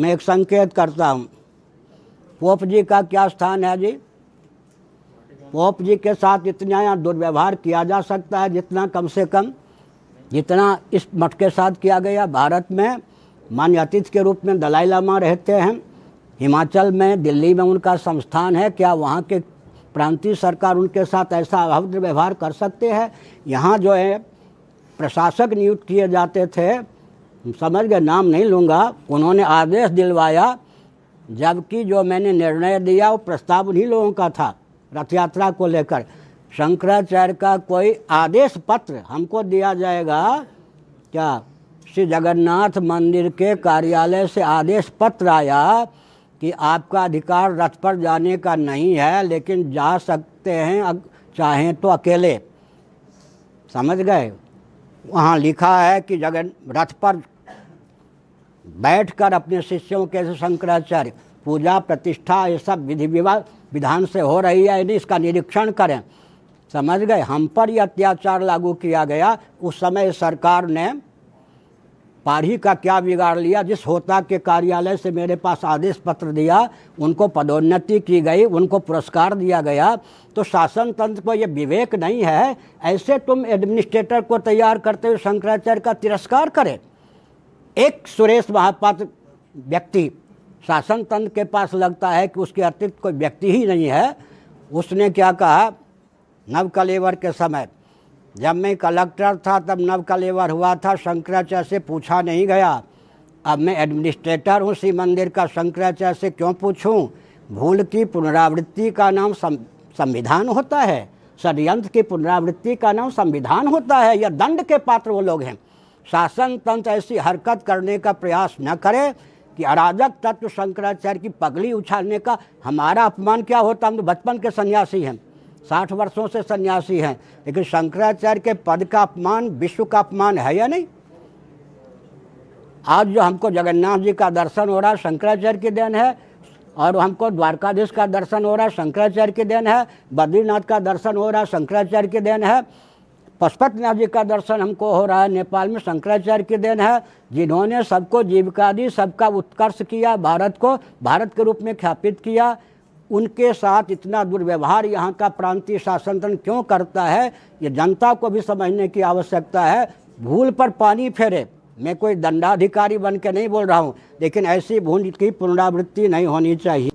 मैं एक संकेत करता हूँ, पोप जी का क्या स्थान है जी? पोप जी के साथ इतना दुर्व्यवहार किया जा सकता है जितना कम से कम जितना इस मठ के साथ किया गया। भारत में मान्य अतिथि के रूप में दलाई लामा रहते हैं, हिमाचल में दिल्ली में उनका संस्थान है, क्या वहाँ के प्रांतीय सरकार उनके साथ ऐसा अभद्र व्यवहार कर सकते हैं? यहाँ जो है प्रशासक नियुक्त किए जाते थे, समझ गए, नाम नहीं लूँगा, उन्होंने आदेश दिलवाया, जबकि जो मैंने निर्णय दिया वो प्रस्ताव उन्हीं लोगों का था रथ यात्रा को लेकर। शंकराचार्य का कोई आदेश पत्र हमको दिया जाएगा क्या? श्री जगन्नाथ मंदिर के कार्यालय से आदेश पत्र आया कि आपका अधिकार रथ पर जाने का नहीं है, लेकिन जा सकते हैं चाहें तो अकेले। समझ गए? वहाँ लिखा है कि रथ पर बैठकर अपने शिष्यों के शंकराचार्य पूजा प्रतिष्ठा ये सब विधि विधान से हो रही है, नहीं इसका निरीक्षण करें। समझ गए? हम पर यह अत्याचार लागू किया गया। उस समय सरकार ने पारी का क्या बिगाड़ लिया? जिस होता के कार्यालय से मेरे पास आदेश पत्र दिया, उनको पदोन्नति की गई, उनको पुरस्कार दिया गया। तो शासन तंत्र को ये विवेक नहीं है, ऐसे तुम एडमिनिस्ट्रेटर को तैयार करते हुए शंकराचार्य का तिरस्कार करें। एक सुरेश महापात्र व्यक्ति शासन तंत्र के पास लगता है कि उसके अतिरिक्त कोई व्यक्ति ही नहीं है। उसने क्या कहा, नवकलेवर के समय जब मैं कलेक्टर था तब नवकलेवर हुआ था, शंकराचार्य से पूछा नहीं गया। अब मैं एडमिनिस्ट्रेटर हूँ श्री मंदिर का, शंकराचार्य से क्यों पूछूं? भूल की पुनरावृत्ति का नाम संविधान होता है, षड्यंत्र की पुनरावृत्ति का नाम संविधान होता है। यह दंड के पात्र वो लोग हैं। शासन तंत्र ऐसी हरकत करने का प्रयास न करे कि अराजक तत्व शंकराचार्य की पगड़ी उछालने का। हमारा अपमान क्या होता? हम तो बचपन के सन्यासी हैं, 60 वर्षों से सन्यासी हैं, लेकिन शंकराचार्य के पद का अपमान विश्व का अपमान है या नहीं? आज जो हमको जगन्नाथ जी का दर्शन हो रहा है शंकराचार्य की देन है, और हमको द्वारकाधीश का दर्शन हो रहा है शंकराचार्य की देन है, बद्रीनाथ का दर्शन हो रहा है शंकराचार्य की देन है, पशुपतिनाथ जी का दर्शन हमको हो रहा है नेपाल में शंकराचार्य की देन है, जिन्होंने सबको जीविका दी, सबका उत्कर्ष किया, भारत को भारत के रूप में ख्यापित किया। उनके साथ इतना दुर्व्यवहार यहाँ का प्रांतीय शासन तंत्र क्यों करता है, ये जनता को भी समझने की आवश्यकता है। भूल पर पानी फेरे, मैं कोई दंडाधिकारी बन के नहीं बोल रहा हूँ, लेकिन ऐसी भूल की पुनरावृत्ति नहीं होनी चाहिए।